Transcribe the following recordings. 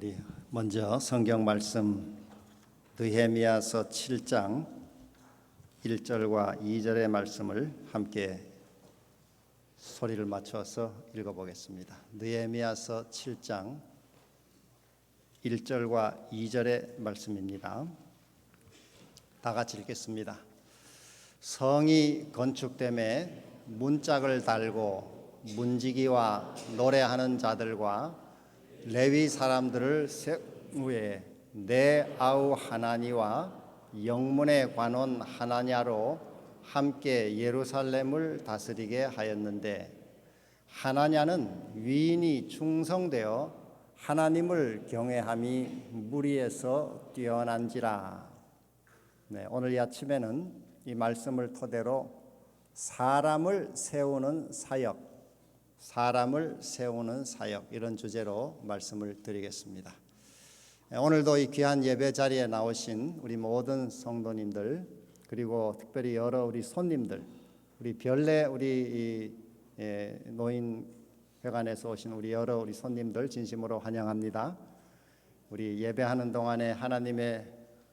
우리 먼저 성경 말씀 느헤미야서 7장 1절과 2절의 말씀을 함께 소리를 맞춰서 읽어보겠습니다. 느헤미야서 7장 1절과 2절의 말씀입니다. 다 같이 읽겠습니다. 성이 건축됨에 문짝을 달고 문지기와 노래하는 자들과 레위 사람들을 세우에 내 아우 하나니와 영문의 관원 하나냐로 함께 예루살렘을 다스리게 하였는데, 하나냐는 위인이 충성되어 하나님을 경외함이 무리에서 뛰어난지라. 오늘 이 아침에는 이 말씀을 토대로 사람을 세우는 사역 이런 주제로 말씀을 드리겠습니다. 오늘도 이 귀한 예배 자리에 나오신 우리 모든 성도님들, 그리고 특별히 여러 우리 손님들, 우리 별내 우리 노인회관에서 오신 우리 여러 우리 손님들 진심으로 환영합니다. 우리 예배하는 동안에 하나님의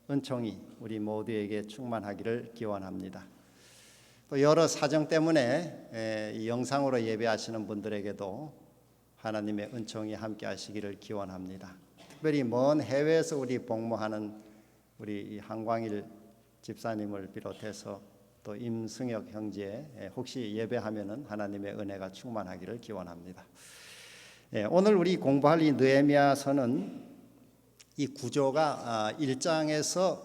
은총이 우리 모두에게 충만하기를 기원합니다. 또 여러 사정 때문에 이 영상으로 예배하시는 분들에게도 하나님의 은총이 함께 하시기를 기원합니다. 특별히 먼 해외에서 우리 복무하는 우리 한광일 집사님을 비롯해서 또 임승혁 형제, 혹시 예배하면은 하나님의 은혜가 충만하기를 기원합니다. 오늘 우리 공부할 이 느헤미야서는 이 구조가 1장에서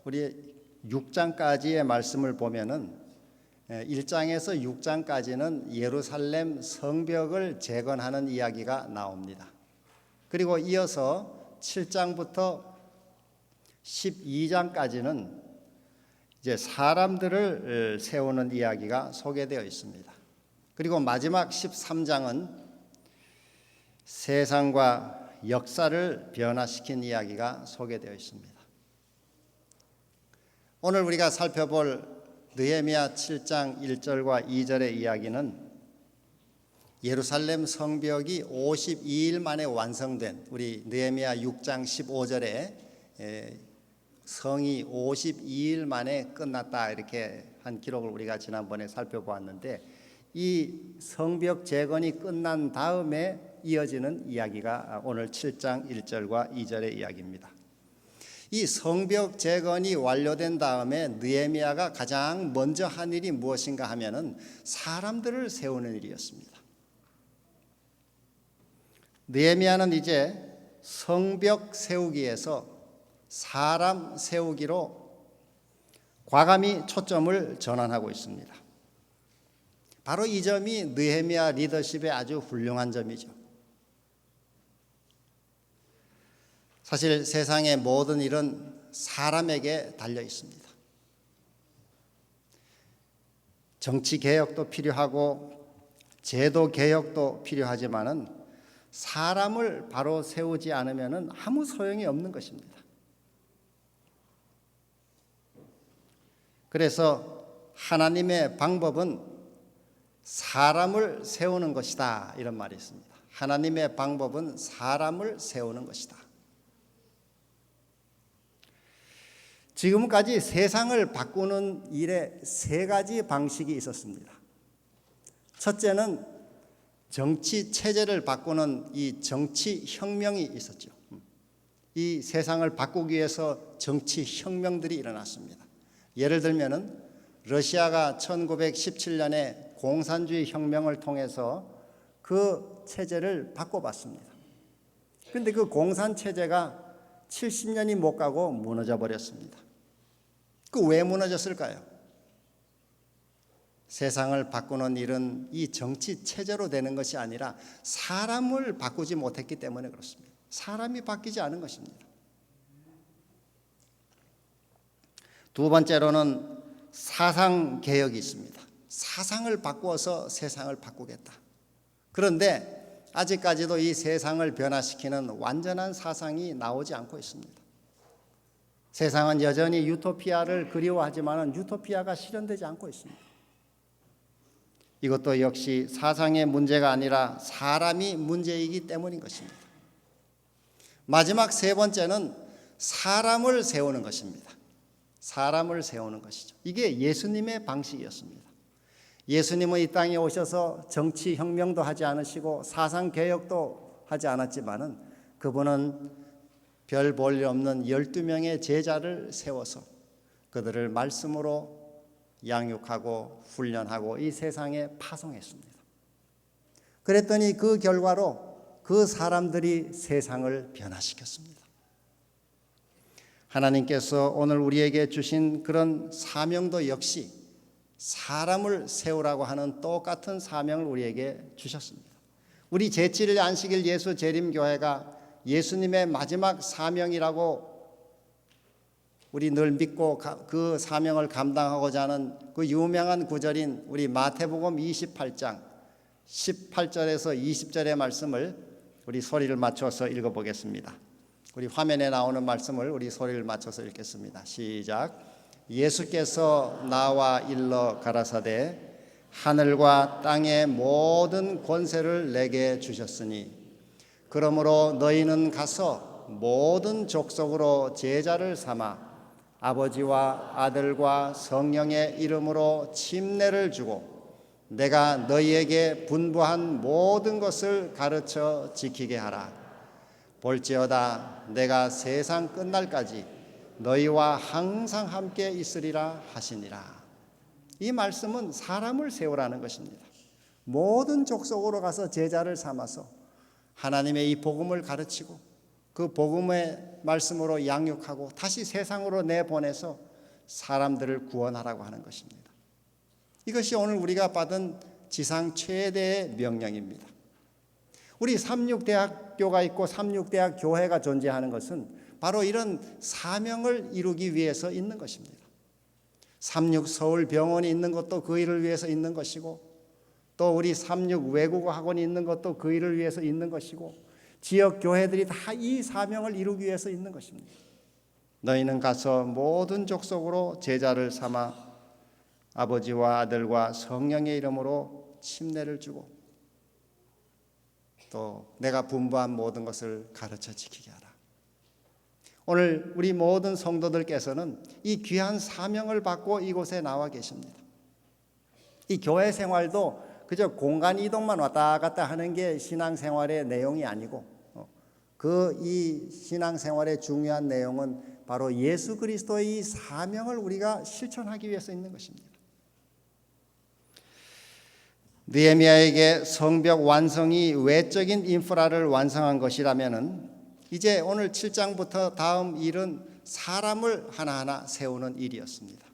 우리 6장까지의 말씀을 보면은 1장에서 6장까지는 예루살렘 성벽을 재건하는 이야기가 나옵니다. 그리고 이어서 7장부터 12장까지는 이제 사람들을 세우는 이야기가 소개되어 있습니다. 그리고 마지막 13장은 세상과 역사를 변화시킨 이야기가 소개되어 있습니다. 오늘 우리가 살펴볼 느헤미야 7장 1절과 2절의 이야기는 예루살렘 성벽이 52일 만에 완성된, 우리 느헤미야 6장 15절에 성이 52일 만에 끝났다 이렇게 한 기록을 우리가 지난번에 살펴보았는데, 이 성벽 재건이 끝난 다음에 이어지는 이야기가 오늘 7장 1절과 2절의 이야기입니다. 이 성벽 재건이 완료된 다음에 느헤미야가 가장 먼저 한 일이 무엇인가 하면은 사람들을 세우는 일이었습니다. 느헤미야는 이제 성벽 세우기에서 사람 세우기로 과감히 초점을 전환하고 있습니다. 바로 이 점이 느헤미야 리더십의 아주 훌륭한 점이죠. 사실 세상의 모든 일은 사람에게 달려 있습니다. 정치 개혁도 필요하고 제도 개혁도 필요하지만은 사람을 바로 세우지 않으면은 아무 소용이 없는 것입니다. 그래서 하나님의 방법은 사람을 세우는 것이다, 이런 말이 있습니다. 하나님의 방법은 사람을 세우는 것이다. 지금까지 세상을 바꾸는 일에 세 가지 방식이 있었습니다. 첫째는 정치 체제를 바꾸는 이 정치 혁명이 있었죠. 이 세상을 바꾸기 위해서 정치 혁명들이 일어났습니다. 예를 들면은 러시아가 1917년에 공산주의 혁명을 통해서 그 체제를 바꿔봤습니다. 그런데 그 공산 체제가 70년이 못 가고 무너져 버렸습니다. 그 왜 무너졌을까요? 세상을 바꾸는 일은 이 정치 체제로 되는 것이 아니라 사람을 바꾸지 못했기 때문에 그렇습니다. 사람이 바뀌지 않은 것입니다. 두 번째로는 사상 개혁이 있습니다. 사상을 바꾸어서 세상을 바꾸겠다. 그런데 아직까지도 이 세상을 변화시키는 완전한 사상이 나오지 않고 있습니다. 세상은 여전히 유토피아를 그리워하지만 유토피아가 실현되지 않고 있습니다. 이것도 역시 사상의 문제가 아니라 사람이 문제이기 때문인 것입니다. 마지막 세 번째는 사람을 세우는 것입니다. 사람을 세우는 것이죠. 이게 예수님의 방식이었습니다. 예수님은 이 땅에 오셔서 정치 혁명도 하지 않으시고 사상 개혁도 하지 않았지만은 그분은 별 볼 일 없는 12명의 제자를 세워서 그들을 말씀으로 양육하고 훈련하고 이 세상에 파송했습니다. 그랬더니 그 결과로 그 사람들이 세상을 변화시켰습니다. 하나님께서 오늘 우리에게 주신 그런 사명도 역시 사람을 세우라고 하는 똑같은 사명을 우리에게 주셨습니다. 우리 제7일 안식일 예수 재림교회가 예수님의 마지막 사명이라고 우리 늘 믿고 그 사명을 감당하고자 하는 그 유명한 구절인 우리 마태복음 28장 18절에서 20절의 말씀을 우리 소리를 맞춰서 읽어보겠습니다. 우리 화면에 나오는 말씀을 우리 소리를 맞춰서 읽겠습니다. 시작. 예수께서 나와 일러 가라사대 하늘과 땅의 모든 권세를 내게 주셨으니 그러므로 너희는 가서 모든 족속으로 제자를 삼아 아버지와 아들과 성령의 이름으로 침례를 주고 내가 너희에게 분부한 모든 것을 가르쳐 지키게 하라. 볼지어다 내가 세상 끝날까지 너희와 항상 함께 있으리라 하시니라. 이 말씀은 사람을 세우라는 것입니다. 모든 족속으로 가서 제자를 삼아서 하나님의 이 복음을 가르치고 그 복음의 말씀으로 양육하고 다시 세상으로 내보내서 사람들을 구원하라고 하는 것입니다. 이것이 오늘 우리가 받은 지상 최대의 명령입니다. 우리 삼육대학교가 있고 삼육대학 교회가 존재하는 것은 바로 이런 사명을 이루기 위해서 있는 것입니다. 삼육서울병원이 있는 것도 그 일을 위해서 있는 것이고 또 우리 삼육외국어학원이 있는 것도 그 일을 위해서 있는 것이고 지역 교회들이 다 이 사명을 이루기 위해서 있는 것입니다. 너희는 가서 모든 족속으로 제자를 삼아 아버지와 아들과 성령의 이름으로 침례를 주고 또 내가 분부한 모든 것을 가르쳐 지키게 하라. 오늘 우리 모든 성도들께서는 이 귀한 사명을 받고 이곳에 나와 계십니다. 이 교회 생활도 그저 공간 이동만 왔다 갔다 하는 게 신앙생활의 내용이 아니고 이 신앙생활의 중요한 내용은 바로 예수 그리스도의 이 사명을 우리가 실천하기 위해서 있는 것입니다. 느헤미야에게 성벽 완성이 외적인 인프라를 완성한 것이라면은 이제 오늘 7장부터 다음 일은 사람을 하나하나 세우는 일이었습니다.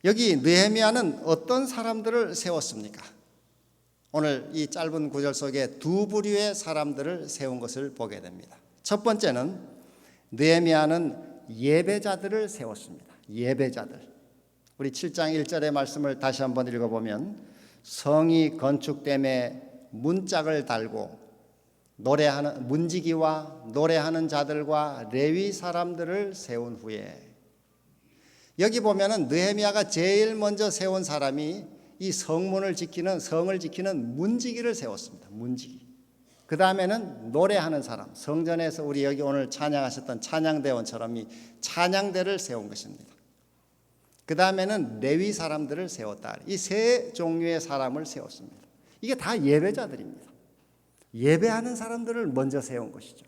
여기 느헤미야는 어떤 사람들을 세웠습니까? 오늘 이 짧은 구절 속에 두 부류의 사람들을 세운 것을 보게 됩니다. 첫 번째는 느헤미야는 예배자들을 세웠습니다. 예배자들. 우리 7장 1절의 말씀을 다시 한번 읽어보면 성이 건축됨에 문짝을 달고 노래하는 문지기와 노래하는 자들과 레위 사람들을 세운 후에 여기 보면은 느헤미야가 제일 먼저 세운 사람이 이 성을 지키는 문지기를 세웠습니다. 문지기. 그 다음에는 노래하는 사람, 성전에서 우리 여기 오늘 찬양하셨던 찬양대원처럼 이 찬양대를 세운 것입니다. 그 다음에는 레위 사람들을 세웠다. 이 세 종류의 사람을 세웠습니다. 이게 다 예배자들입니다. 예배하는 사람들을 먼저 세운 것이죠.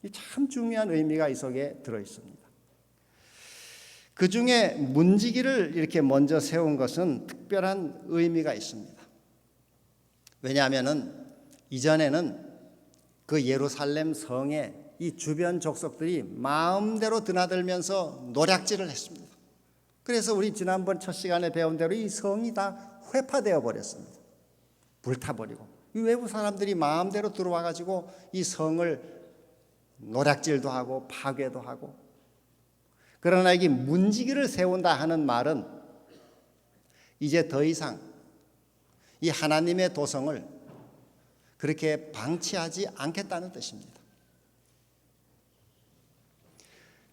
이 참 중요한 의미가 이 속에 들어 있습니다. 그 중에 문지기를 이렇게 먼저 세운 것은 특별한 의미가 있습니다. 왜냐하면은 이전에는 그 예루살렘 성에 이 주변 족속들이 마음대로 드나들면서 노략질을 했습니다. 그래서 우리 지난번 첫 시간에 배운 대로 이 성이 다 회파되어 버렸습니다. 불타버리고 이 외부 사람들이 마음대로 들어와 가지고 이 성을 노략질도 하고 파괴도 하고. 그러나 이 문지기를 세운다 하는 말은 이제 더 이상 이 하나님의 도성을 그렇게 방치하지 않겠다는 뜻입니다.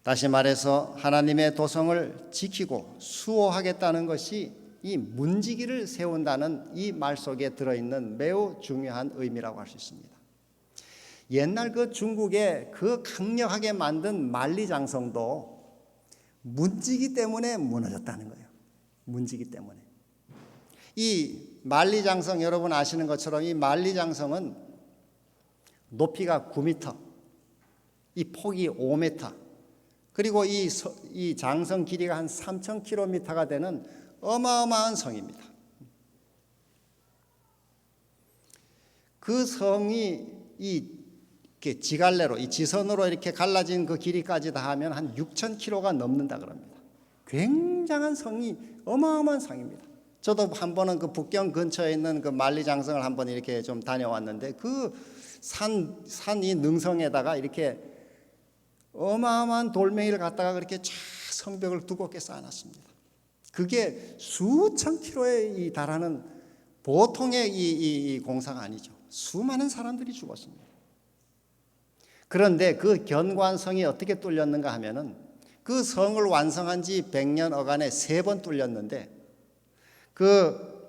다시 말해서 하나님의 도성을 지키고 수호하겠다는 것이 이 문지기를 세운다는 이 말 속에 들어있는 매우 중요한 의미라고 할 수 있습니다. 옛날 그 중국의 그 강력하게 만든 만리장성도 문지기 때문에 무너졌다는 거예요. 문지기 때문에. 이 만리장성 여러분 아시는 것처럼 이 만리장성은 높이가 9m, 이 폭이 5m, 그리고 이 장성 길이가 한 3,000km가 되는 어마어마한 성입니다. 그 성이 이렇게 지갈래로, 이 지선으로 이렇게 갈라진 그 길이까지 다 하면 한 6,000km가 넘는다 그럽니다. 굉장한 성이, 어마어마한 성입니다. 저도 한 번은 그 북경 근처에 있는 그 만리장성을 한번 이렇게 좀 다녀왔는데 그 산이 능성에다가 이렇게 어마어마한 돌멩이를 갖다가 그렇게 쫙 성벽을 두껍게 쌓아놨습니다. 그게 수천 킬로에 달하는 보통의 이 공사가 아니죠. 수많은 사람들이 죽었습니다. 그런데 그 견관성이 어떻게 뚫렸는가 하면은 그 성을 완성한 지 100년 어간에 3번 뚫렸는데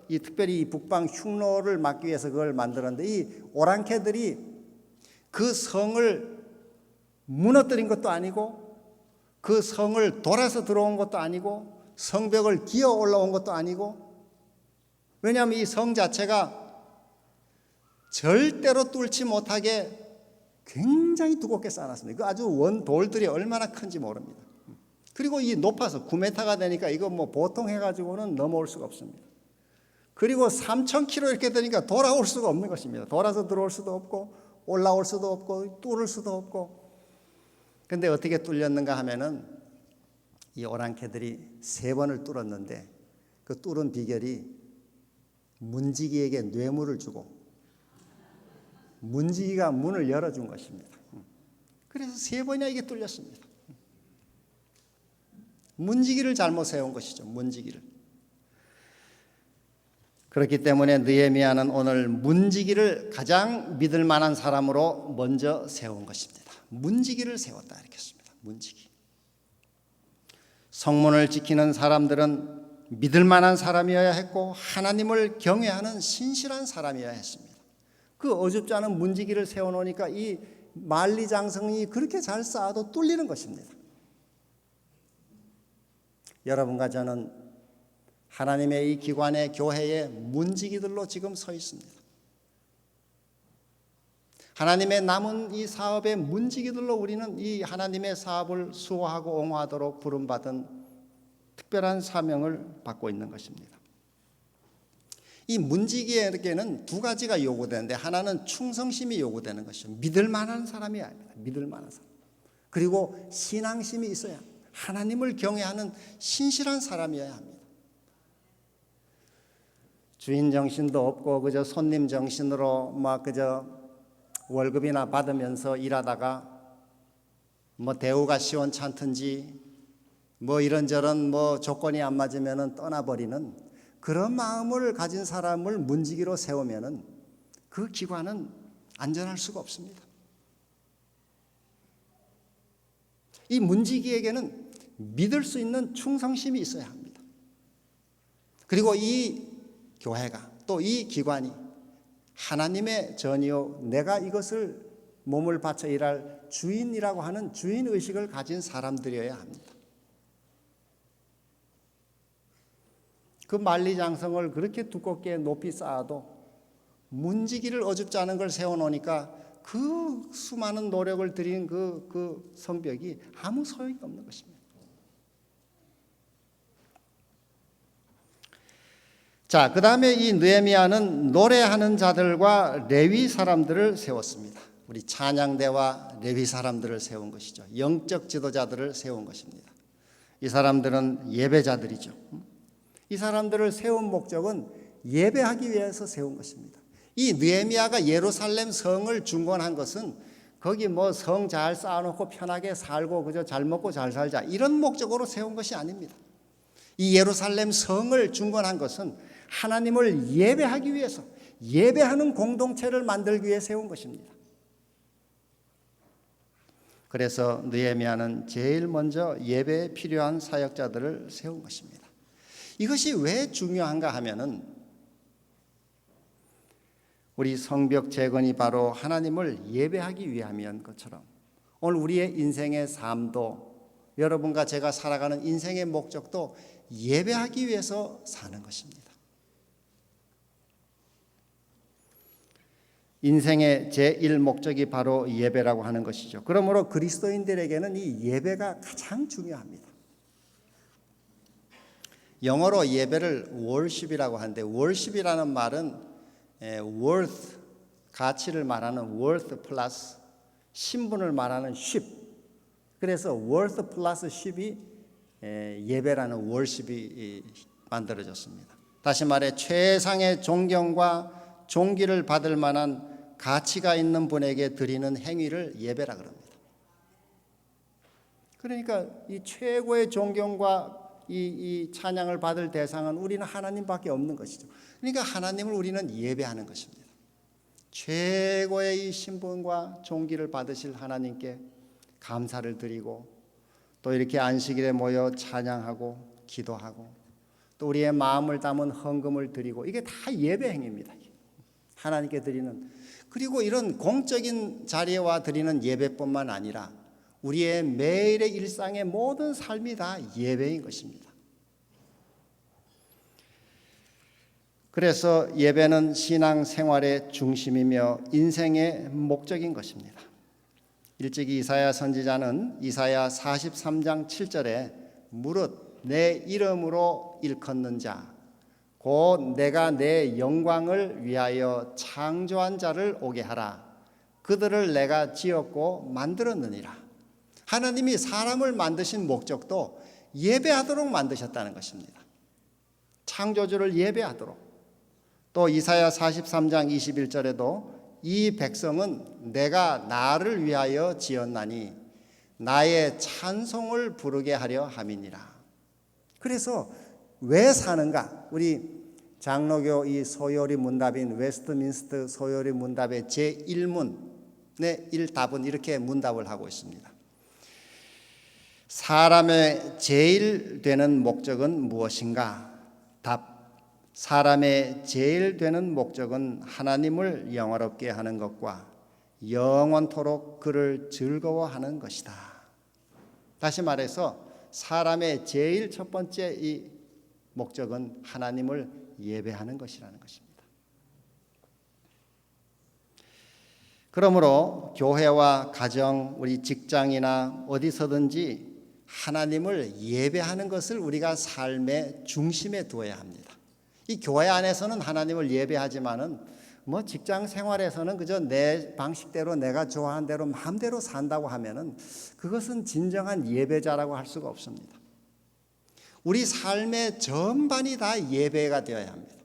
이 특별히 이 북방 흉노를 막기 위해서 그걸 만들었는데 이 오랑캐들이 그 성을 무너뜨린 것도 아니고 그 성을 돌아서 들어온 것도 아니고 성벽을 기어 올라온 것도 아니고, 왜냐하면 이 성 자체가 절대로 뚫지 못하게 굉장히 두껍게 쌓아놨습니다. 그 아주 원돌들이 얼마나 큰지 모릅니다. 그리고 이 높아서 9m가 되니까 이거 뭐 보통 해가지고는 넘어올 수가 없습니다. 그리고 3,000km 이렇게 되니까 돌아올 수가 없는 것입니다. 돌아서 들어올 수도 없고 올라올 수도 없고 뚫을 수도 없고. 근데 어떻게 뚫렸는가 하면은 이 오랑캐들이 3번을 뚫었는데 그 뚫은 비결이 문지기에게 뇌물을 주고 문지기가 문을 열어준 것입니다. 그래서 3번이나 이게 뚫렸습니다. 문지기를 잘못 세운 것이죠. 문지기를. 그렇기 때문에 느헤미야는 오늘 문지기를 가장 믿을 만한 사람으로 먼저 세운 것입니다. 문지기를 세웠다 이렇게 했습니다. 문지기. 성문을 지키는 사람들은 믿을 만한 사람이어야 했고 하나님을 경외하는 신실한 사람이어야 했습니다. 그 어줍지 않은 문지기를 세워놓으니까 이 만리장성이 그렇게 잘 쌓아도 뚫리는 것입니다. 여러분과 저는 하나님의 이 기관의 교회의 문지기들로 지금 서 있습니다. 하나님의 남은 이 사업의 문지기들로 우리는 이 하나님의 사업을 수호하고 옹호하도록 부름받은 특별한 사명을 받고 있는 것입니다. 이 문지기에게는 2가지가 요구되는데 하나는 충성심이 요구되는 것이죠. 믿을 만한 사람이어야 합니다. 믿을 만한 사람. 그리고 신앙심이 있어야 합니다. 하나님을 경외하는 신실한 사람이어야 합니다. 주인 정신도 없고 그저 손님 정신으로 막 그저 월급이나 받으면서 일하다가 뭐 대우가 시원찮든지 뭐 이런저런 뭐 조건이 안 맞으면은 떠나버리는 그런 마음을 가진 사람을 문지기로 세우면은 그 기관은 안전할 수가 없습니다. 이 문지기에게는 믿을 수 있는 충성심이 있어야 합니다. 그리고 이 교회가 또 이 기관이 하나님의 전이요 내가 이것을 몸을 바쳐 일할 주인이라고 하는 주인의식을 가진 사람들이어야 합니다. 그 만리장성을 그렇게 두껍게 높이 쌓아도 문지기를 어줍지 않은 걸 세워놓으니까 그 수많은 노력을 들인 그 성벽이 아무 소용이 없는 것입니다. 자, 그 다음에 이 느헤미야는 노래하는 자들과 레위 사람들을 세웠습니다. 우리 찬양대와 레위 사람들을 세운 것이죠. 영적 지도자들을 세운 것입니다. 이 사람들은 예배자들이죠. 이 사람들을 세운 목적은 예배하기 위해서 세운 것입니다. 이 느헤미야가 예루살렘 성을 중건한 것은 거기 뭐 성 잘 쌓아놓고 편하게 살고 그저 잘 먹고 잘 살자 이런 목적으로 세운 것이 아닙니다. 이 예루살렘 성을 중건한 것은 하나님을 예배하기 위해서 예배하는 공동체를 만들기 위해 세운 것입니다. 그래서 느헤미야는 제일 먼저 예배에 필요한 사역자들을 세운 것입니다. 이것이 왜 중요한가 하면은 우리 성벽 재건이 바로 하나님을 예배하기 위함이었던 것처럼 오늘 우리의 인생의 삶도 여러분과 제가 살아가는 인생의 목적도 예배하기 위해서 사는 것입니다. 인생의 제1 목적이 바로 예배라고 하는 것이죠. 그러므로 그리스도인들에게는 이 예배가 가장 중요합니다. 영어로 예배를 worship이라고 하는데 worship이라는 말은 worth, 가치를 말하는 worth 플러스 신분을 말하는 ship. 그래서 worth 플러스 ship이 예배라는 worship이 만들어졌습니다. 다시 말해 최상의 존경과 존귀를 받을 만한 가치가 있는 분에게 드리는 행위를 예배라 그럽니다. 그러니까 이 최고의 존경과 이 찬양을 받을 대상은 우리는 하나님밖에 없는 것이죠. 그러니까 하나님을 우리는 예배하는 것입니다. 최고의 이 신분과 존귀를 받으실 하나님께 감사를 드리고 또 이렇게 안식일에 모여 찬양하고 기도하고 또 우리의 마음을 담은 헌금을 드리고 이게 다 예배 행위입니다. 하나님께 드리는, 그리고 이런 공적인 자리에와 드리는 예배뿐만 아니라 우리의 매일의 일상의 모든 삶이 다 예배인 것입니다. 그래서 예배는 신앙생활의 중심이며 인생의 목적인 것입니다. 일찍이 이사야 선지자는 이사야 43장 7절에 무릇 내 이름으로 일컫는 자 곧 내가 내 영광을 위하여 창조한 자를 오게 하라. 그들을 내가 지었고 만들었느니라. 하나님이 사람을 만드신 목적도 예배하도록 만드셨다는 것입니다. 창조주를 예배하도록. 또 이사야 43장 21절에도 이 백성은 내가 나를 위하여 지었나니 나의 찬송을 부르게 하려 함이니라. 그래서 왜 사는가? 우리 장로교 이 소요리 문답인 웨스트민스터 소요리 문답의 제1문의 1답은 이렇게 문답을 하고 있습니다. 사람의 제일 되는 목적은 무엇인가? 답. 사람의 제일 되는 목적은 하나님을 영화롭게 하는 것과 영원토록 그를 즐거워하는 것이다. 다시 말해서 사람의 제일 첫 번째 이 목적은 하나님을 예배하는 것이라는 것입니다. 그러므로 교회와 가정, 우리 직장이나 어디서든지 하나님을 예배하는 것을 우리가 삶의 중심에 두어야 합니다. 이 교회 안에서는 하나님을 예배하지만은 직장 생활에서는 그저 내 방식대로 내가 좋아하는 대로 마음대로 산다고 하면은 그것은 진정한 예배자라고 할 수가 없습니다. 우리 삶의 전반이 다 예배가 되어야 합니다.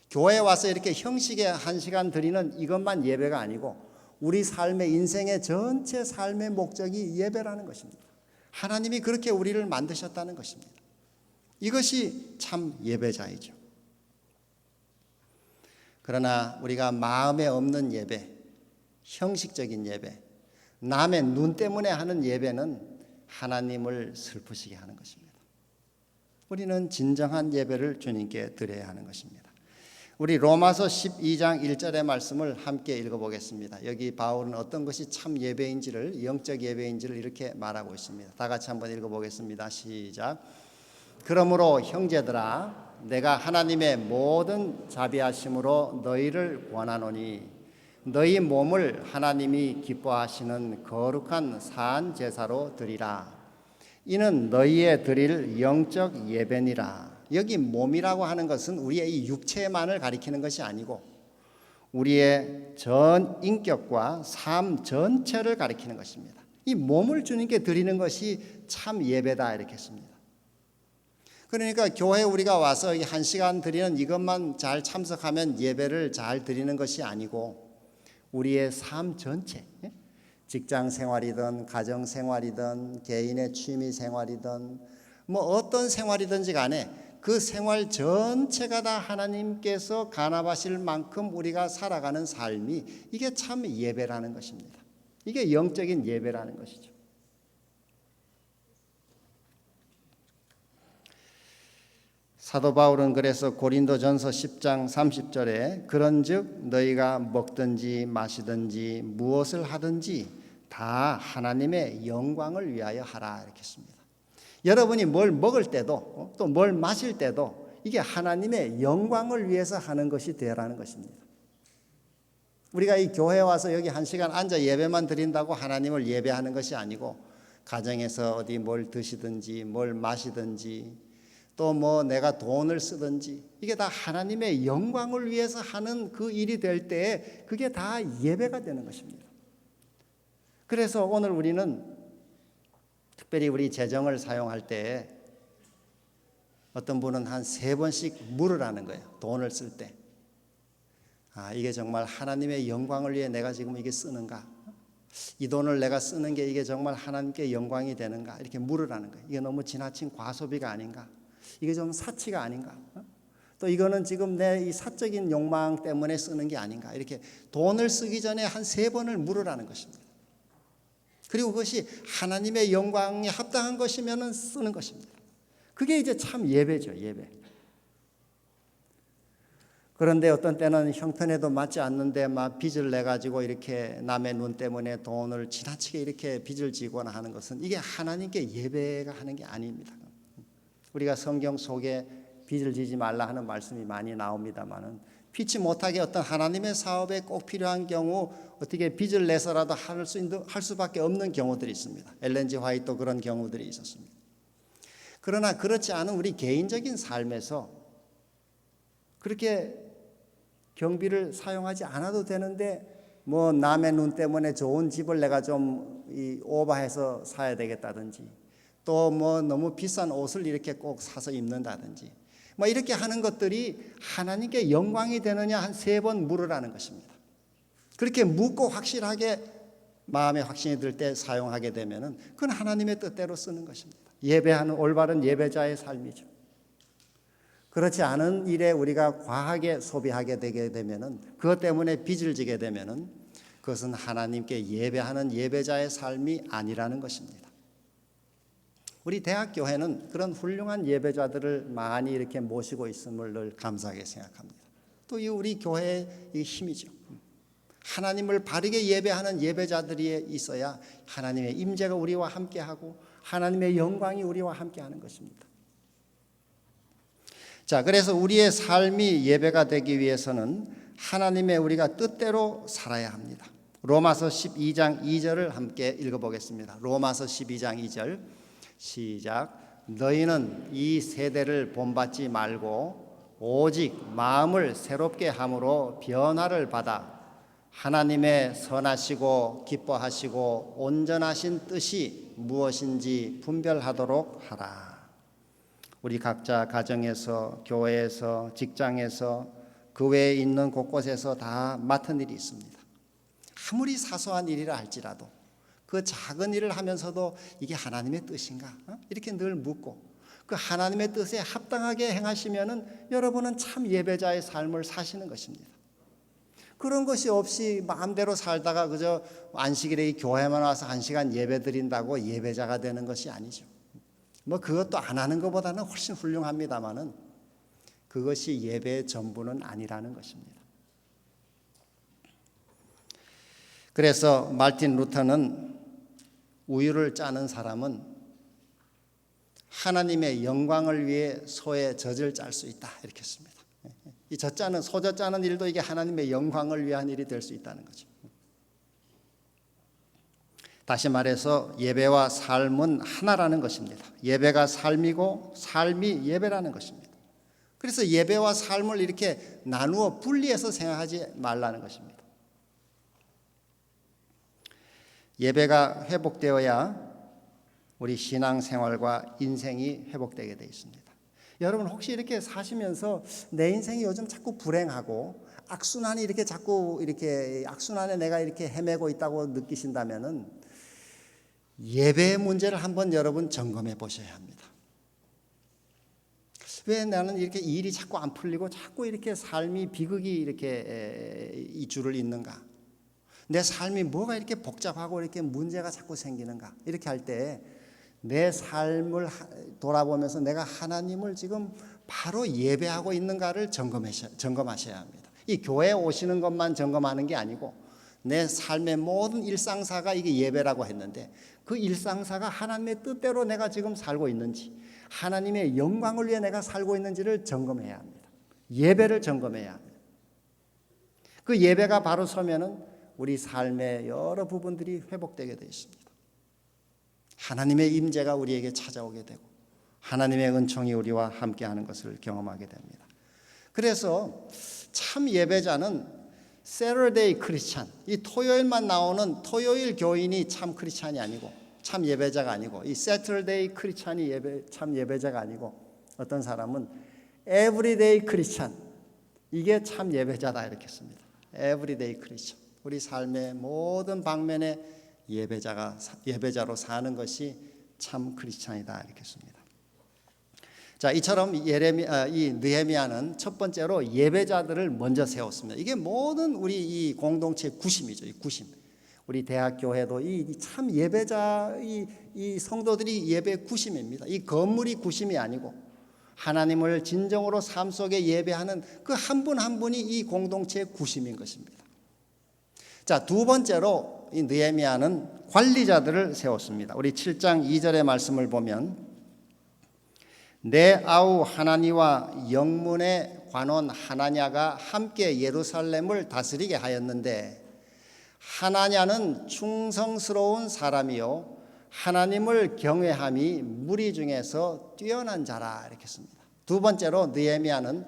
교회에 와서 이렇게 형식에 1시간 드리는 이것만 예배가 아니고 우리 삶의 인생의 전체 삶의 목적이 예배라는 것입니다. 하나님이 그렇게 우리를 만드셨다는 것입니다. 이것이 참 예배자이죠. 그러나 우리가 마음에 없는 예배, 형식적인 예배, 남의 눈 때문에 하는 예배는 하나님을 슬프시게 하는 것입니다. 우리는 진정한 예배를 주님께 드려야 하는 것입니다. 우리 로마서 12장 1절의 말씀을 함께 읽어보겠습니다. 여기 바울은 어떤 것이 참 예배인지를, 영적 예배인지를 이렇게 말하고 있습니다. 다 같이 한번 읽어보겠습니다. 시작. 그러므로 형제들아 내가 하나님의 모든 자비하심으로 너희를 권하노니 너희 몸을 하나님이 기뻐하시는 거룩한 산 제사로 드리라. 이는 너희의 드릴 영적 예배니라. 여기 몸이라고 하는 것은 우리의 이 육체만을 가리키는 것이 아니고 우리의 전 인격과 삶 전체를 가리키는 것입니다. 이 몸을 주님께 드리는 것이 참 예배다 이렇게 했습니다. 그러니까 교회에 우리가 와서 1시간 드리는 이것만 잘 참석하면 예배를 잘 드리는 것이 아니고 우리의 삶 전체, 직장 생활이든 가정 생활이든 개인의 취미 생활이든 어떤 생활이든지 간에 그 생활 전체가 다 하나님께서 간합하실 만큼 우리가 살아가는 삶이 이게 참 예배라는 것입니다. 이게 영적인 예배라는 것이죠. 사도 바울은 그래서 고린도전서 10장 30절에 그런즉 너희가 먹든지 마시든지 무엇을 하든지 다 하나님의 영광을 위하여 하라 이렇게 했습니다. 여러분이 뭘 먹을 때도 또 뭘 마실 때도 이게 하나님의 영광을 위해서 하는 것이 되라는 것입니다. 우리가 이 교회에 와서 여기 한 시간 앉아 예배만 드린다고 하나님을 예배하는 것이 아니고 가정에서 어디 뭘 드시든지 뭘 마시든지 또 뭐 내가 돈을 쓰든지 이게 다 하나님의 영광을 위해서 하는 그 일이 될 때에 그게 다 예배가 되는 것입니다. 그래서 오늘 우리는 특별히 우리 재정을 사용할 때 어떤 분은 한 3번씩 물으라는 거예요. 돈을 쓸 때. 이게 정말 하나님의 영광을 위해 내가 지금 이게 쓰는가? 이 돈을 내가 쓰는 게 이게 정말 하나님께 영광이 되는가? 이렇게 물으라는 거예요. 이게 너무 지나친 과소비가 아닌가? 이게 좀 사치가 아닌가? 또 이거는 지금 내 이 사적인 욕망 때문에 쓰는 게 아닌가? 이렇게 돈을 쓰기 전에 한 3번을 물으라는 것입니다. 그리고 그것이 하나님의 영광에 합당한 것이면 쓰는 것입니다. 그게 이제 참 예배죠, 예배. 그런데 어떤 때는 형편에도 맞지 않는데 막 빚을 내 가지고 이렇게 남의 눈 때문에 돈을 지나치게 이렇게 빚을 지거나 하는 것은 이게 하나님께 예배가 하는 게 아닙니다. 우리가 성경 속에 빚을 지지 말라 하는 말씀이 많이 나옵니다만은 피치 못하게 어떤 하나님의 사업에 꼭 필요한 경우 어떻게 빚을 내서라도 할 수밖에 없는 경우들이 있습니다. 엘렌 G 화이트도 그런 경우들이 있었습니다. 그러나 그렇지 않은 우리 개인적인 삶에서 그렇게 경비를 사용하지 않아도 되는데 뭐 남의 눈 때문에 좋은 집을 내가 좀 오버해서 사야 되겠다든지 또 뭐 너무 비싼 옷을 이렇게 꼭 사서 입는다든지 뭐 이렇게 하는 것들이 하나님께 영광이 되느냐 한 3번 물으라는 것입니다. 그렇게 묻고 확실하게 마음에 확신이 들 때 사용하게 되면은 그건 하나님의 뜻대로 쓰는 것입니다. 예배하는 올바른 예배자의 삶이죠. 그렇지 않은 일에 우리가 과하게 소비하게 되게 되면은 그것 때문에 빚을 지게 되면은 그것은 하나님께 예배하는 예배자의 삶이 아니라는 것입니다. 우리 대학교회는 그런 훌륭한 예배자들을 많이 이렇게 모시고 있음을 늘 감사하게 생각합니다. 또 이 우리 교회의 힘이죠. 하나님을 바르게 예배하는 예배자들이 있어야 하나님의 임재가 우리와 함께하고 하나님의 영광이 우리와 함께하는 것입니다. 자, 그래서 우리의 삶이 예배가 되기 위해서는 하나님의 우리가 뜻대로 살아야 합니다. 로마서 12장 2절을 함께 읽어보겠습니다. 로마서 12장 2절 시작. 너희는 이 세대를 본받지 말고 오직 마음을 새롭게 함으로 변화를 받아 하나님의 선하시고 기뻐하시고 온전하신 뜻이 무엇인지 분별하도록 하라. 우리 각자 가정에서, 교회에서, 직장에서, 그 외에 있는 곳곳에서 다 맡은 일이 있습니다. 아무리 사소한 일이라 할지라도 그 작은 일을 하면서도 이게 하나님의 뜻인가? 이렇게 늘 묻고 그 하나님의 뜻에 합당하게 행하시면은 여러분은 참 예배자의 삶을 사시는 것입니다. 그런 것이 없이 마음대로 살다가 그저 안식일에 교회만 와서 1시간 예배 드린다고 예배자가 되는 것이 아니죠. 뭐 그것도 안 하는 것보다는 훨씬 훌륭합니다만은 그것이 예배의 전부는 아니라는 것입니다. 그래서 말틴 루터는 우유를 짜는 사람은 하나님의 영광을 위해 소의 젖을 짤 수 있다 이렇게 했습니다. 이 소젖 짜는 일도 이게 하나님의 영광을 위한 일이 될 수 있다는 거죠. 다시 말해서 예배와 삶은 하나라는 것입니다. 예배가 삶이고 삶이 예배라는 것입니다. 그래서 예배와 삶을 이렇게 나누어 분리해서 생각하지 말라는 것입니다. 예배가 회복되어야 우리 신앙생활과 인생이 회복되게 되어 있습니다. 여러분 혹시 이렇게 사시면서 내 인생이 요즘 자꾸 불행하고 악순환이 이렇게 자꾸 이렇게 악순환에 내가 이렇게 헤매고 있다고 느끼신다면은 예배의 문제를 한번 여러분 점검해 보셔야 합니다. 왜 나는 이렇게 일이 자꾸 안 풀리고 자꾸 이렇게 삶이 비극이 이렇게 이 줄을 잇는가? 내 삶이 뭐가 이렇게 복잡하고 이렇게 문제가 자꾸 생기는가? 이렇게 할 때 내 삶을 돌아보면서 내가 하나님을 지금 바로 예배하고 있는가를 점검하셔야 합니다. 이 교회에 오시는 것만 점검하는 게 아니고 내 삶의 모든 일상사가 이게 예배라고 했는데 그 일상사가 하나님의 뜻대로 내가 지금 살고 있는지, 하나님의 영광을 위해 내가 살고 있는지를 점검해야 합니다. 예배를 점검해야 합니다. 그 예배가 바로 서면은 우리 삶의 여러 부분들이 회복되게 되어 있습니다. 하나님의 임재가 우리에게 찾아오게 되고 하나님의 은총이 우리와 함께하는 것을 경험하게 됩니다. 그래서 참 예배자는 Saturday 크리스찬, 이 토요일만 나오는 토요일 교인이 참 크리스찬이 아니고 참 예배자가 아니고 이 Saturday 크리스찬이 참 예배자가 아니고 어떤 사람은 Everyday 크리스찬, 이게 참 예배자다 이렇게 씁니다. Everyday 크리스찬, 우리 삶의 모든 방면에 예배자로 사는 것이 참 크리스찬이다 이렇게 씁니다. 자, 이처럼 이 느헤미야는 첫 번째로 예배자들을 먼저 세웠습니다. 이게 모든 우리 이 공동체의 구심이죠. 이 구심. 우리 대학교회도 이 참 예배자 이 성도들이 예배 구심입니다. 이 건물이 구심이 아니고 하나님을 진정으로 삶 속에 예배하는 그 한 분 한 분이 이 공동체의 구심인 것입니다. 자, 두 번째로 이 느헤미야는 관리자들을 세웠습니다. 우리 7장 2절의 말씀을 보면 내 아우 하나니와 영문의 관원 하나냐가 함께 예루살렘을 다스리게 하였는데 하나냐는 충성스러운 사람이요 하나님을 경외함이 무리 중에서 뛰어난 자라 이렇게 씁니다. 두 번째로 느헤미야는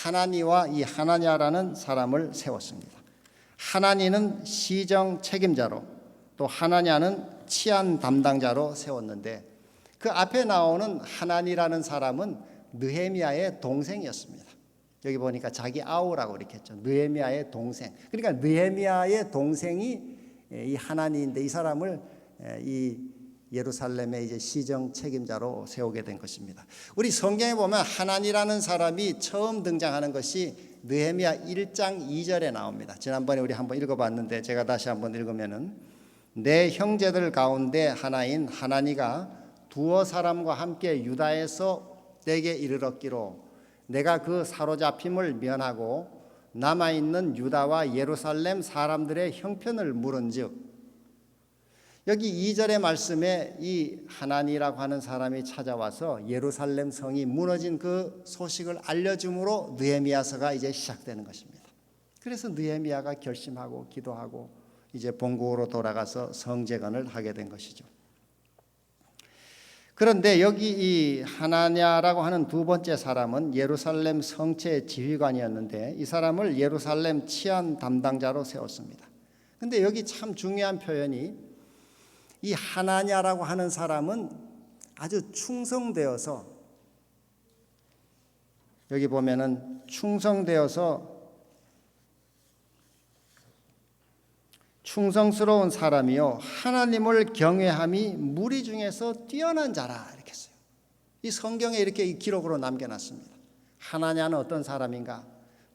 하나니와 이 하나냐라는 사람을 세웠습니다. 하나니는 시정 책임자로 또 하나냐는 치안 담당자로 세웠는데 그 앞에 나오는 하나니라는 사람은 느헤미야의 동생이었습니다. 여기 보니까 자기 아우라고 이렇게 했죠. 느헤미야의 동생. 그러니까 느헤미야의 동생이 이 하나니인데 이 사람을 이 예루살렘의 이제 시정 책임자로 세우게 된 것입니다. 우리 성경에 보면 하나니라는 사람이 처음 등장하는 것이 느헤미야 1장 2절에 나옵니다. 지난번에 우리 한번 읽어봤는데 제가 다시 한번 읽으면은 내 형제들 가운데 하나인 하나니가 두어 사람과 함께 유다에서 내게 이르렀기로 내가 그 사로잡힘을 면하고 남아있는 유다와 예루살렘 사람들의 형편을 물은즉 여기 2절의 말씀에 이 하나니라고 하는 사람이 찾아와서 예루살렘 성이 무너진 그 소식을 알려줌으로 느헤미야서가 이제 시작되는 것입니다. 그래서 느헤미야가 결심하고 기도하고 이제 본국으로 돌아가서 성재건을 하게 된 것이죠. 그런데 여기 이 하나냐라고 하는 두 번째 사람은 예루살렘 성체 지휘관이었는데 이 사람을 예루살렘 치안 담당자로 세웠습니다. 그런데 여기 참 중요한 표현이 이 하나냐라고 하는 사람은 아주 충성되어서 여기 보면은 충성스러운 사람이요 하나님을 경외함이 무리 중에서 뛰어난 자라 이렇게 써요. 이 성경에 이렇게 기록으로 남겨놨습니다. 하나냐는 어떤 사람인가?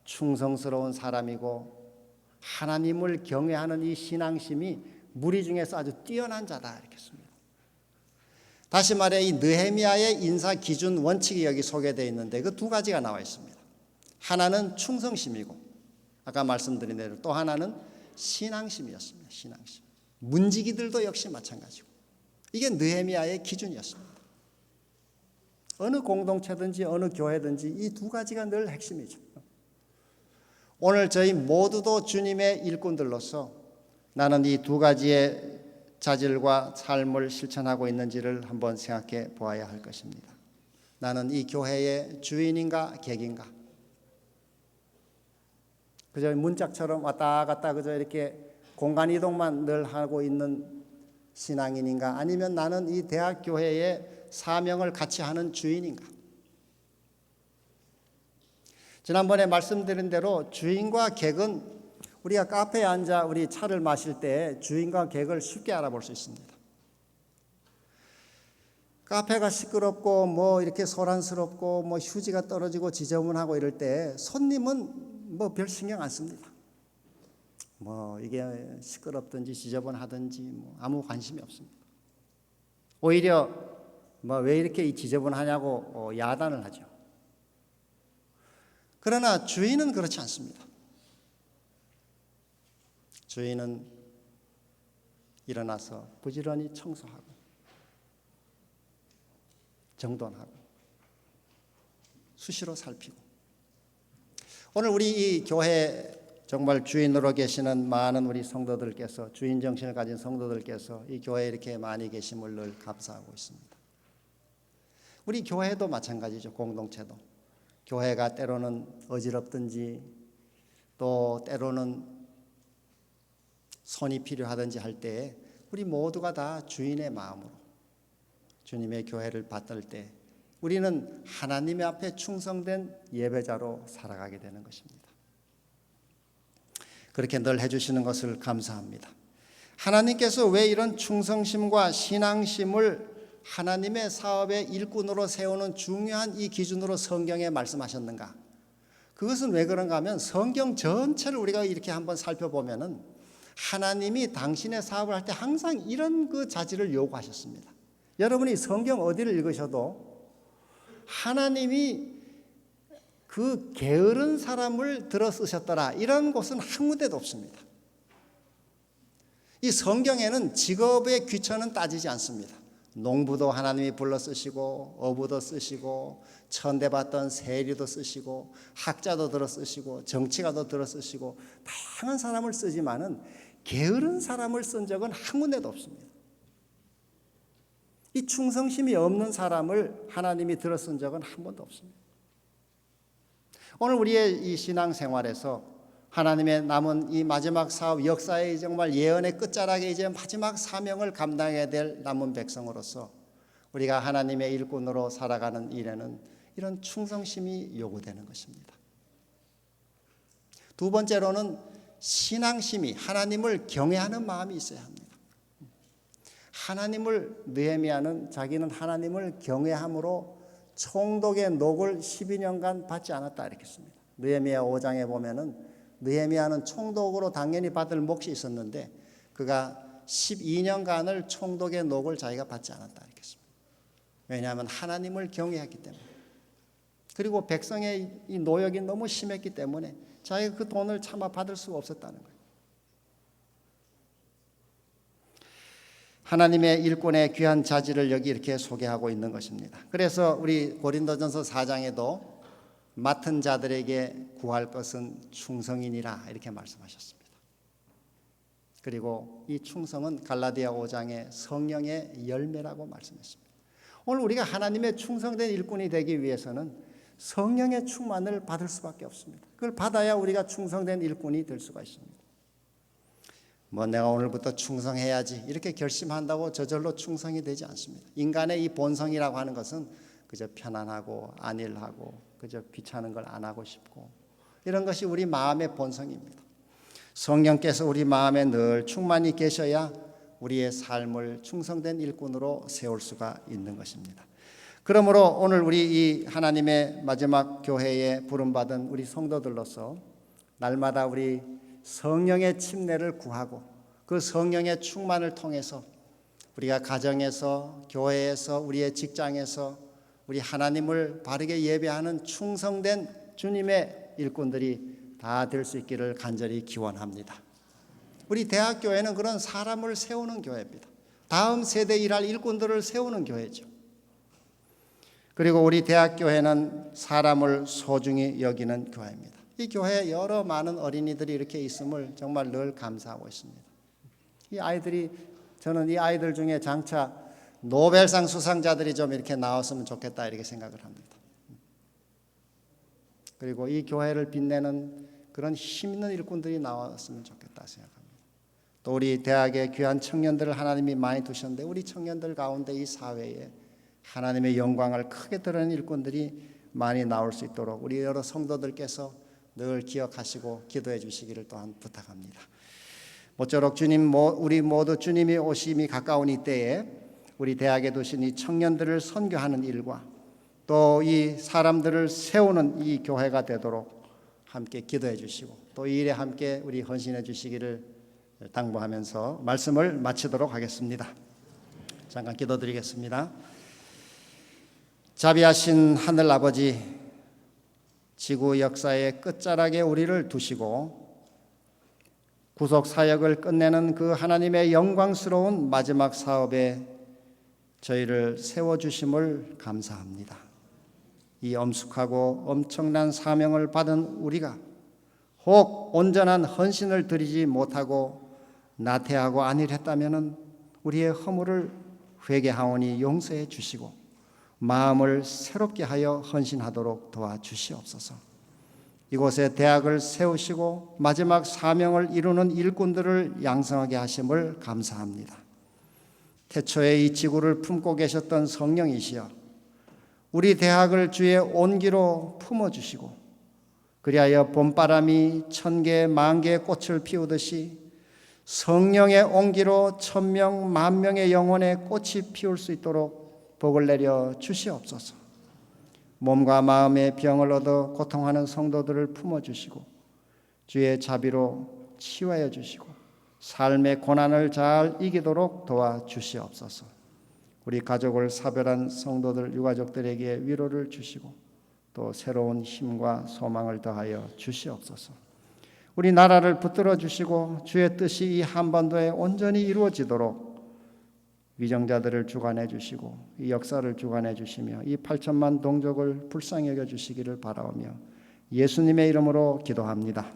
충성스러운 사람이고 하나님을 경외하는 이 신앙심이 무리 중에서 아주 뛰어난 자다 이렇게 씁니다. 다시 말해 이 느헤미야의 인사 기준 원칙이 여기 소개되어 있는데 그 두 가지가 나와 있습니다. 하나는 충성심이고 아까 말씀드린 대로 또 하나는 신앙심이었습니다. 신앙심. 문지기들도 역시 마찬가지고 이게 느헤미야의 기준이었습니다. 어느 공동체든지 어느 교회든지 이 두 가지가 늘 핵심이죠. 오늘 저희 모두도 주님의 일꾼들로서 나는 이 두 가지의 자질과 삶을 실천하고 있는지를 한번 생각해 보아야 할 것입니다. 나는 이 교회의 주인인가 객인가? 그저 문짝처럼 왔다 갔다 그저 이렇게 공간 이동만 늘 하고 있는 신앙인인가? 아니면 나는 이 대학교회의 사명을 같이 하는 주인인가? 지난번에 말씀드린 대로 주인과 객은 우리가 카페에 앉아 우리 차를 마실 때 주인과 객을 쉽게 알아볼 수 있습니다. 카페가 시끄럽고 뭐 이렇게 소란스럽고 뭐 휴지가 떨어지고 지저분하고 이럴 때 손님은 뭐 별 신경 안 씁니다. 뭐 이게 시끄럽든지 지저분하든지 뭐 아무 관심이 없습니다. 오히려 뭐 왜 이렇게 지저분하냐고 야단을 하죠. 그러나 주인은 그렇지 않습니다. 주인은 일어나서 부지런히 청소하고 정돈하고 수시로 살피고, 오늘 우리 이 교회 정말 주인으로 계시는 많은 우리 성도들께서, 주인 정신을 가진 성도들께서 이 교회에 이렇게 많이 계심을 늘 감사하고 있습니다. 우리 교회도 마찬가지죠. 공동체도. 교회가 때로는 어지럽든지 또 때로는 손이 필요하든지 할 때에 우리 모두가 다 주인의 마음으로 주님의 교회를 받들 때 우리는 하나님의 앞에 충성된 예배자로 살아가게 되는 것입니다. 그렇게 늘 해주시는 것을 감사합니다. 하나님께서 왜 이런 충성심과 신앙심을 하나님의 사업의 일꾼으로 세우는 중요한 이 기준으로 성경에 말씀하셨는가? 그것은 왜 그런가 하면 성경 전체를 우리가 이렇게 한번 살펴보면은 하나님이 당신의 사업을 할 때 항상 이런 그 자질을 요구하셨습니다. 여러분이 성경 어디를 읽으셔도 하나님이 그 게으른 사람을 들어 쓰셨더라 이런 곳은 한 군데도 없습니다. 이 성경에는 직업의 귀천은 따지지 않습니다. 농부도 하나님이 불러 쓰시고 어부도 쓰시고 천대받던 세리도 쓰시고 학자도 들어 쓰시고 정치가도 들어 쓰시고 다양한 사람을 쓰지만은 게으른 사람을 쓴 적은 한 군데도 없습니다. 이 충성심이 없는 사람을 하나님이 들어 쓴 적은 한 번도 없습니다. 오늘 우리의 이 신앙생활에서 하나님의 남은 이 마지막 사업 역사의 정말 예언의 끝자락에 이제 마지막 사명을 감당해야 될 남은 백성으로서 우리가 하나님의 일꾼으로 살아가는 일에는 이런 충성심이 요구되는 것입니다. 두 번째로는 신앙심이, 하나님을 경외하는 마음이 있어야 합니다. 하나님을, 느헤미야는 자기는 하나님을 경외함으로 총독의 녹을 12년간 받지 않았다 이렇게 씁니다. 느헤미야 5장에 보면은 느헤미야는 총독으로 당연히 받을 몫이 있었는데 그가 12년간을 총독의 녹을 자기가 받지 않았다 이렇게 씁니다. 왜냐하면 하나님을 경외했기 때문에, 그리고 백성의 이 노역이 너무 심했기 때문에 자기가 그 돈을 차마 받을 수가 없었다는 거예요. 하나님의 일꾼의 귀한 자질을 여기 이렇게 소개하고 있는 것입니다. 그래서 우리 고린도전서 4장에도 맡은 자들에게 구할 것은 충성이니라 이렇게 말씀하셨습니다. 그리고 이 충성은 갈라디아 5장의 성령의 열매라고 말씀했습니다. 오늘 우리가 하나님의 충성된 일꾼이 되기 위해서는 성령의 충만을 받을 수밖에 없습니다. 그걸 받아야 우리가 충성된 일꾼이 될 수가 있습니다. 뭐 내가 오늘부터 충성해야지 이렇게 결심한다고 저절로 충성이 되지 않습니다. 인간의 이 본성이라고 하는 것은 그저 편안하고 안일하고 그저 귀찮은 걸 안 하고 싶고 이런 것이 우리 마음의 본성입니다. 성령께서 우리 마음에 늘 충만히 계셔야 우리의 삶을 충성된 일꾼으로 세울 수가 있는 것입니다. 그러므로 오늘 우리 이 하나님의 마지막 교회에 부름받은 우리 성도들로서 날마다 우리 성령의 침례를 구하고 그 성령의 충만을 통해서 우리가 가정에서, 교회에서, 우리의 직장에서 우리 하나님을 바르게 예배하는 충성된 주님의 일꾼들이 다 될 수 있기를 간절히 기원합니다. 우리 대학교회는 그런 사람을 세우는 교회입니다. 다음 세대 일할 일꾼들을 세우는 교회죠. 그리고 우리 대학교회는 사람을 소중히 여기는 교회입니다. 이 교회에 여러 많은 어린이들이 이렇게 있음을 정말 늘 감사하고 있습니다. 이 아이들이, 저는 이 아이들 중에 장차 노벨상 수상자들이 좀 이렇게 나왔으면 좋겠다 이렇게 생각을 합니다. 그리고 이 교회를 빛내는 그런 힘 있는 일꾼들이 나왔으면 좋겠다 생각합니다. 또 우리 대학의 귀한 청년들을 하나님이 많이 두셨는데 우리 청년들 가운데 이 사회에 하나님의 영광을 크게 드러내는 일꾼들이 많이 나올 수 있도록 우리 여러 성도들께서 늘 기억하시고 기도해 주시기를 또한 부탁합니다. 모쪼록 우리 모두 주님이 오심이 가까운 이때에 우리 대학에 두신 이 청년들을 선교하는 일과 또 이 사람들을 세우는 이 교회가 되도록 함께 기도해 주시고 또 이 일에 함께 우리 헌신해 주시기를 당부하면서 말씀을 마치도록 하겠습니다. 잠깐 기도드리겠습니다. 자비하신 하늘 아버지, 지구 역사의 끝자락에 우리를 두시고 구속 사역을 끝내는 그 하나님의 영광스러운 마지막 사업에 저희를 세워주심을 감사합니다. 이 엄숙하고 엄청난 사명을 받은 우리가 혹 온전한 헌신을 드리지 못하고 나태하고 안일했다면 우리의 허물을 회개하오니 용서해 주시고 마음을 새롭게 하여 헌신하도록 도와주시옵소서. 이곳에 대학을 세우시고 마지막 사명을 이루는 일꾼들을 양성하게 하심을 감사합니다. 태초에 이 지구를 품고 계셨던 성령이시여 우리 대학을 주의 온기로 품어주시고 그리하여 봄바람이 1000개, 10,000개의 꽃을 피우듯이 성령의 온기로 1000명, 10,000명의 영혼의 꽃이 피울 수 있도록 복을 내려 주시옵소서. 몸과 마음의 병을 얻어 고통하는 성도들을 품어주시고 주의 자비로 치유하여 주시고 삶의 고난을 잘 이기도록 도와주시옵소서. 우리 가족을 사별한 성도들, 유가족들에게 위로를 주시고 또 새로운 힘과 소망을 더하여 주시옵소서. 우리 나라를 붙들어 주시고 주의 뜻이 이 한반도에 온전히 이루어지도록 위정자들을 주관해 주시고 이 역사를 주관해 주시며 이 8천만 동족을 불쌍히 여겨 주시기를 바라오며 예수님의 이름으로 기도합니다.